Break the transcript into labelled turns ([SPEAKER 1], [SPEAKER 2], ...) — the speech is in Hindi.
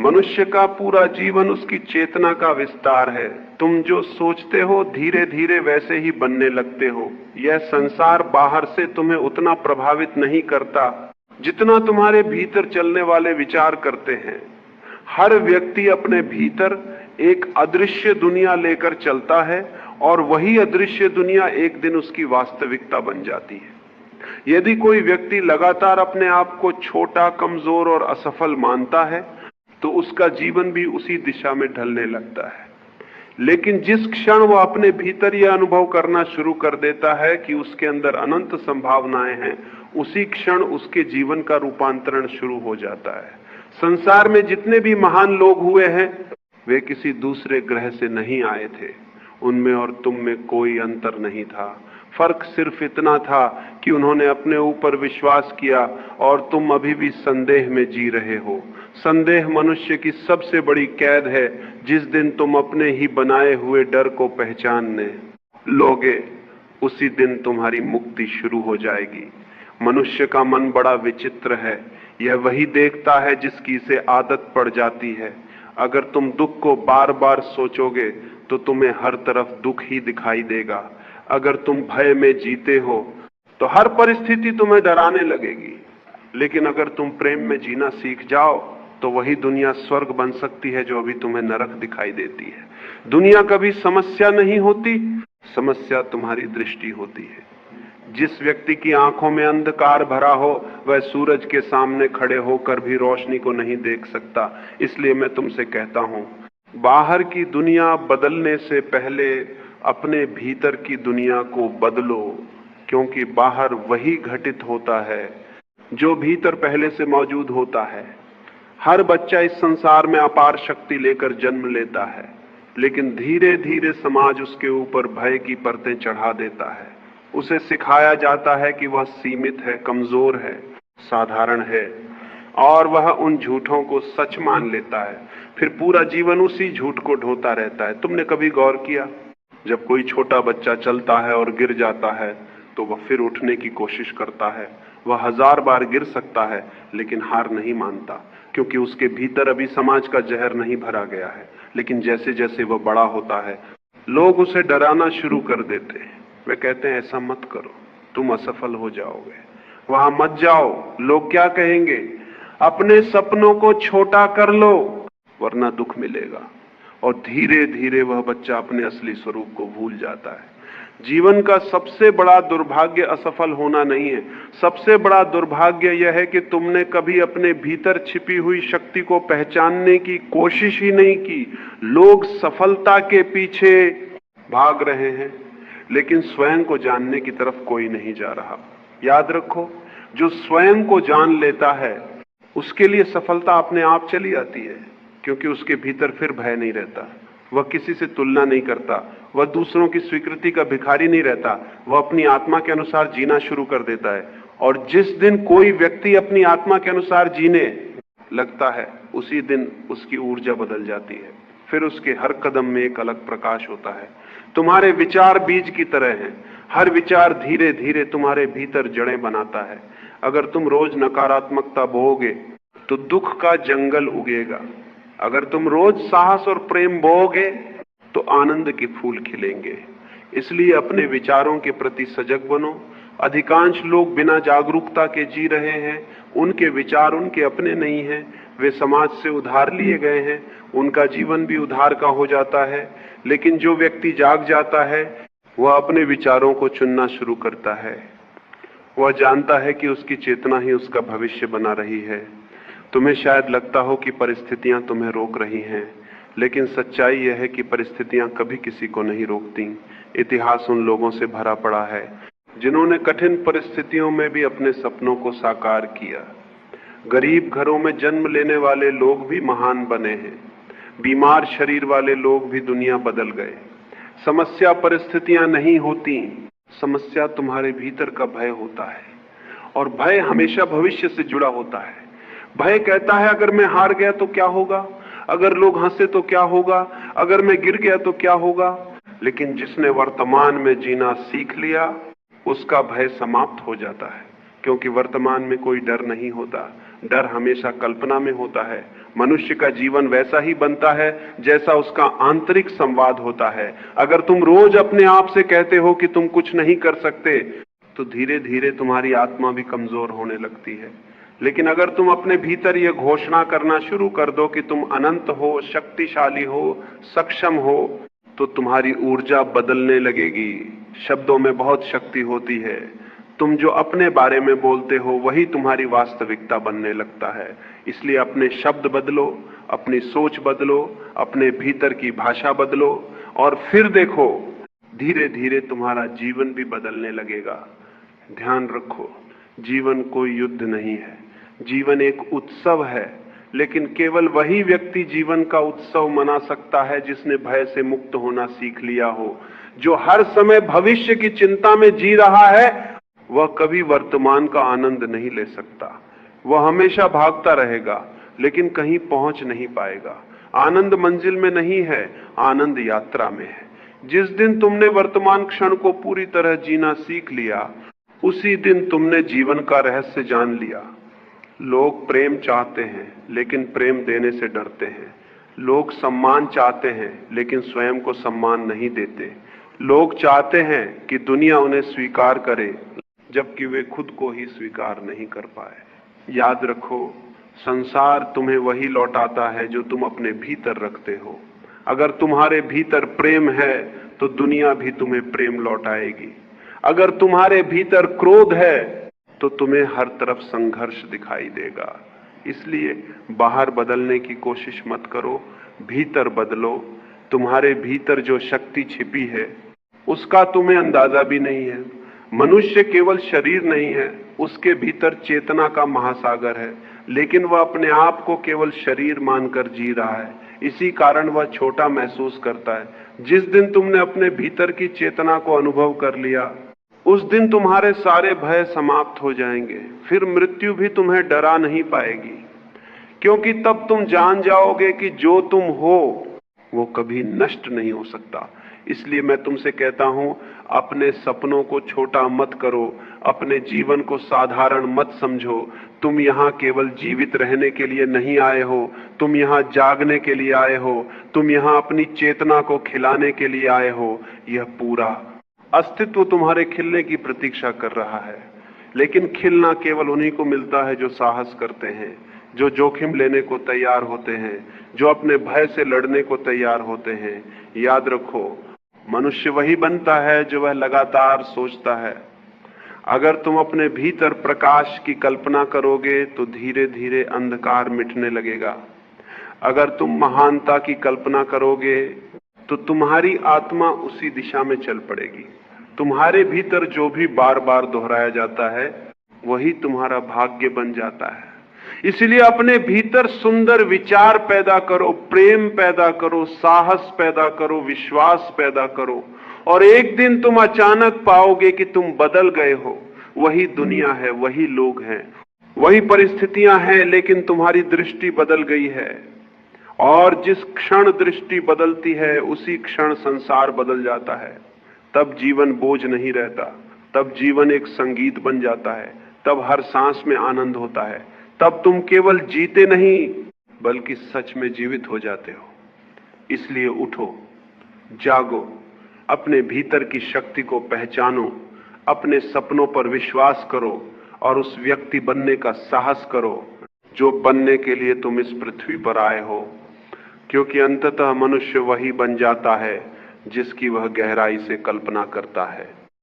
[SPEAKER 1] मनुष्य का पूरा जीवन उसकी चेतना का विस्तार है। तुम जो सोचते हो धीरे धीरे वैसे ही बनने लगते हो। यह संसार बाहर से तुम्हें उतना प्रभावित नहीं करता जितना तुम्हारे भीतर चलने वाले विचार करते हैं। हर व्यक्ति अपने भीतर एक अदृश्य दुनिया लेकर चलता है और वही अदृश्य दुनिया एक दिन उसकी वास्तविकता बन जाती है। यदि कोई व्यक्ति लगातार अपने आप को छोटा, कमजोर और असफल मानता है तो उसका जीवन भी उसी दिशा में ढलने लगता है। लेकिन जिस क्षण वो अपने भीतर यह अनुभव करना शुरू कर देता है कि उसके अंदर अनंत संभावनाएं हैं, उसी क्षण उसके जीवन का रूपांतरण शुरू हो जाता है। संसार में जितने भी महान लोग हुए हैं वे किसी दूसरे ग्रह से नहीं आए थे। उनमें और तुम में कोई अंतर नहीं था। फर्क सिर्फ इतना था कि उन्होंने अपने ऊपर विश्वास किया और तुम अभी भी संदेह में जी रहे हो। संदेह मनुष्य की सबसे बड़ी कैद है। जिस दिन तुम अपने ही बनाए हुए डर को पहचानने लोगे, उसी दिन तुम्हारी मुक्ति शुरू हो जाएगी। मनुष्य का मन बड़ा विचित्र है। यह वही देखता है जिसकी इसे आदत पड़ जाती है। अगर तुम दुख को बार बार सोचोगे तो तुम्हें हर तरफ दुख ही दिखाई देगा। अगर तुम भय में जीते हो तो हर परिस्थिति तुम्हें डराने लगेगी। लेकिन अगर तुम प्रेम में जीना सीख जाओ तो वही दुनिया स्वर्ग बन सकती है जो अभी तुम्हें नरक दिखाई देती है। दुनिया कभी समस्या नहीं होती, समस्या तुम्हारी दृष्टि होती है। जिस व्यक्ति की आंखों में अंधकार भरा हो वह सूरज के सामने खड़े होकर भी रोशनी को नहीं देख सकता। इसलिए मैं तुमसे कहता हूं, बाहर की दुनिया बदलने से पहले अपने भीतर की दुनिया को बदलो, क्योंकि बाहर वही घटित होता है जो भीतर पहले से मौजूद होता है। हर बच्चा इस संसार में अपार शक्ति लेकर जन्म लेता है, लेकिन धीरे धीरे समाज उसके ऊपर भय की परतें चढ़ा देता है। उसे सिखाया जाता है कि वह सीमित है, कमजोर है, साधारण है, और वह उन झूठों को सच मान लेता है। फिर पूरा जीवन उसी झूठ को ढोता रहता है। तुमने कभी गौर किया, जब कोई छोटा बच्चा चलता है और गिर जाता है तो वह फिर उठने की कोशिश करता है। वह 1000 बार गिर सकता है लेकिन हार नहीं मानता, क्योंकि उसके भीतर अभी समाज का जहर नहीं भरा गया है। लेकिन जैसे जैसे वह बड़ा होता है लोग उसे डराना शुरू कर देते हैं। वे कहते हैं ऐसा मत करो, तुम असफल हो जाओगे, वहां मत जाओ, लोग क्या कहेंगे, अपने सपनों को छोटा कर लो वरना दुख मिलेगा। और धीरे धीरे वह बच्चा अपने असली स्वरूप को भूल जाता है। जीवन का सबसे बड़ा दुर्भाग्य असफल होना नहीं है। सबसे बड़ा दुर्भाग्य यह है कि तुमने कभी अपने भीतर छिपी हुई शक्ति को पहचानने की कोशिश ही नहीं की। लोग सफलता के पीछे भाग रहे हैं लेकिन स्वयं को जानने की तरफ कोई नहीं जा रहा। याद रखो, जो स्वयं को जान लेता है उसके लिए सफलता अपने आप चली आती है, क्योंकि उसके भीतर फिर भय नहीं रहता। वह किसी से तुलना नहीं करता, वह दूसरों की स्वीकृति का भिखारी नहीं रहता। वह अपनी आत्मा के अनुसार जीना शुरू कर देता है। और जिस दिन कोई व्यक्ति अपनी आत्मा के अनुसार जीने लगता है उसी दिन उसकी ऊर्जा बदल जाती है। फिर उसके हर कदम में एक अलग प्रकाश होता है। तुम्हारे विचार बीज की तरह हैं। हर विचार धीरे धीरे तुम्हारे भीतर जड़ें बनाता है। अगर तुम रोज नकारात्मकता बोओगे तो दुख का जंगल उगेगा। अगर तुम रोज साहस और प्रेम बोओगे तो आनंद के फूल खिलेंगे। इसलिए अपने विचारों के प्रति सजग बनो। अधिकांश लोग बिना जागरूकता के जी रहे हैं। उनके विचार उनके अपने नहीं हैं, वे समाज से उधार लिए गए हैं। उनका जीवन भी उधार का हो जाता है। लेकिन जो व्यक्ति जाग जाता है वह अपने विचारों को चुनना शुरू करता है। वह जानता है कि उसकी चेतना ही उसका भविष्य बना रही है। तुम्हें शायद लगता हो कि परिस्थितियां तुम्हें रोक रही हैं, लेकिन सच्चाई यह है कि परिस्थितियां कभी किसी को नहीं रोकती। इतिहास उन लोगों से भरा पड़ा है जिन्होंने कठिन परिस्थितियों में भी अपने सपनों को साकार किया। गरीब घरों में जन्म लेने वाले लोग भी महान बने हैं। बीमार शरीर वाले लोग भी दुनिया बदल गए। समस्या परिस्थितियां नहीं होती, समस्या तुम्हारे भीतर का भय होता है। और भय हमेशा भविष्य से जुड़ा होता है। भय कहता है अगर मैं हार गया तो क्या होगा, अगर लोग हंसे तो क्या होगा, अगर मैं गिर गया तो क्या होगा। लेकिन जिसने वर्तमान में जीना सीख लिया उसका भय समाप्त हो जाता है, क्योंकि वर्तमान में कोई डर नहीं होता। डर हमेशा कल्पना में होता है मनुष्य का जीवन वैसा ही बनता है जैसा उसका आंतरिक संवाद होता है। अगर तुम रोज अपने आप से कहते हो कि तुम कुछ नहीं कर सकते, तो धीरे धीरे तुम्हारी आत्मा भी कमजोर होने लगती है। लेकिन अगर तुम अपने भीतर यह घोषणा करना शुरू कर दो कि तुम अनंत हो, शक्तिशाली हो, सक्षम हो, तो तुम्हारी ऊर्जा बदलने लगेगी। शब्दों में बहुत शक्ति होती है। तुम जो अपने बारे में बोलते हो वही तुम्हारी वास्तविकता बनने लगता है। इसलिए अपने शब्द बदलो, अपनी सोच बदलो, अपने भीतर की भाषा बदलो, और फिर देखो धीरे धीरे तुम्हारा जीवन भी बदलने लगेगा। ध्यान रखो, जीवन कोई युद्ध नहीं है, जीवन एक उत्सव है। लेकिन केवल वही व्यक्ति जीवन का उत्सव मना सकता है जिसने भय से मुक्त होना सीख लिया हो। जो हर समय भविष्य की चिंता में जी रहा है, वह कभी वर्तमान का आनंद नहीं ले सकता। वह हमेशा भागता रहेगा लेकिन कहीं पहुंच नहीं पाएगा। आनंद मंजिल में नहीं है, आनंद यात्रा में है। जिस दिन तुमने वर्तमान क्षण को पूरी तरह जीना सीख लिया, उसी दिन तुमने जीवन का रहस्य जान लिया। लोग प्रेम चाहते हैं लेकिन प्रेम देने से डरते हैं। लोग सम्मान चाहते हैं लेकिन स्वयं को सम्मान नहीं देते। लोग चाहते हैं कि दुनिया उन्हें स्वीकार करे, जबकि वे खुद को ही स्वीकार नहीं कर पाए। याद रखो, संसार तुम्हें वही लौटाता है जो तुम अपने भीतर रखते हो। अगर तुम्हारे भीतर प्रेम है तो दुनिया भी तुम्हें प्रेम लौटाएगी। अगर तुम्हारे भीतर क्रोध है तो तुम्हें हर तरफ संघर्ष दिखाई देगा। इसलिए बाहर बदलने की कोशिश मत करो, भीतर बदलो। तुम्हारे भीतर जो शक्ति छिपी है उसका तुम्हें अंदाजा भी नहीं है। मनुष्य केवल शरीर नहीं है, उसके भीतर चेतना का महासागर है, लेकिन वह अपने आप को केवल शरीर मानकर जी रहा है। इसी कारण वह छोटा महसूस करता है। जिस दिन तुमने अपने भीतर की चेतना को अनुभव कर लिया, उस दिन तुम्हारे सारे भय समाप्त हो जाएंगे। फिर मृत्यु भी तुम्हें डरा नहीं पाएगी, क्योंकि तब तुम जान जाओगे कि जो तुम हो वो कभी नष्ट नहीं हो सकता। इसलिए मैं तुमसे कहता हूं, अपने सपनों को छोटा मत करो, अपने जीवन को साधारण मत समझो। तुम यहाँ केवल जीवित रहने के लिए नहीं आए हो, तुम यहाँ जागने के लिए आए हो, तुम यहाँ अपनी चेतना को खिलाने के लिए आए हो। यह पूरा अस्तित्व तुम्हारे खिलने की प्रतीक्षा कर रहा है। लेकिन खिलना केवल उन्हीं को मिलता है जो साहस करते हैं, जो जोखिम लेने को तैयार होते हैं, जो अपने भय से लड़ने को तैयार होते हैं। याद रखो, मनुष्य वही बनता है जो वह लगातार सोचता है। अगर तुम अपने भीतर प्रकाश की कल्पना करोगे तो धीरे धीरे अंधकार मिटने लगेगा। अगर तुम महानता की कल्पना करोगे तो तुम्हारी आत्मा उसी दिशा में चल पड़ेगी। तुम्हारे भीतर जो भी बार बार दोहराया जाता है वही तुम्हारा भाग्य बन जाता है। इसलिए अपने भीतर सुंदर विचार पैदा करो, प्रेम पैदा करो, साहस पैदा करो, विश्वास पैदा करो, और एक दिन तुम अचानक पाओगे कि तुम बदल गए हो। वही दुनिया है, वही लोग हैं, वही परिस्थितियां हैं, लेकिन तुम्हारी दृष्टि बदल गई है। और जिस क्षण दृष्टि बदलती है उसी क्षण संसार बदल जाता है। तब जीवन बोझ नहीं रहता, तब जीवन एक संगीत बन जाता है, तब हर सांस में आनंद होता है। तब तुम केवल जीते नहीं बल्कि सच में जीवित हो जाते हो। इसलिए उठो, जागो, अपने भीतर की शक्ति को पहचानो, अपने सपनों पर विश्वास करो और उस व्यक्ति बनने का साहस करो जो बनने के लिए तुम इस पृथ्वी पर आए हो। क्योंकि अंततः मनुष्य वही बन जाता है जिसकी वह गहराई से कल्पना करता है।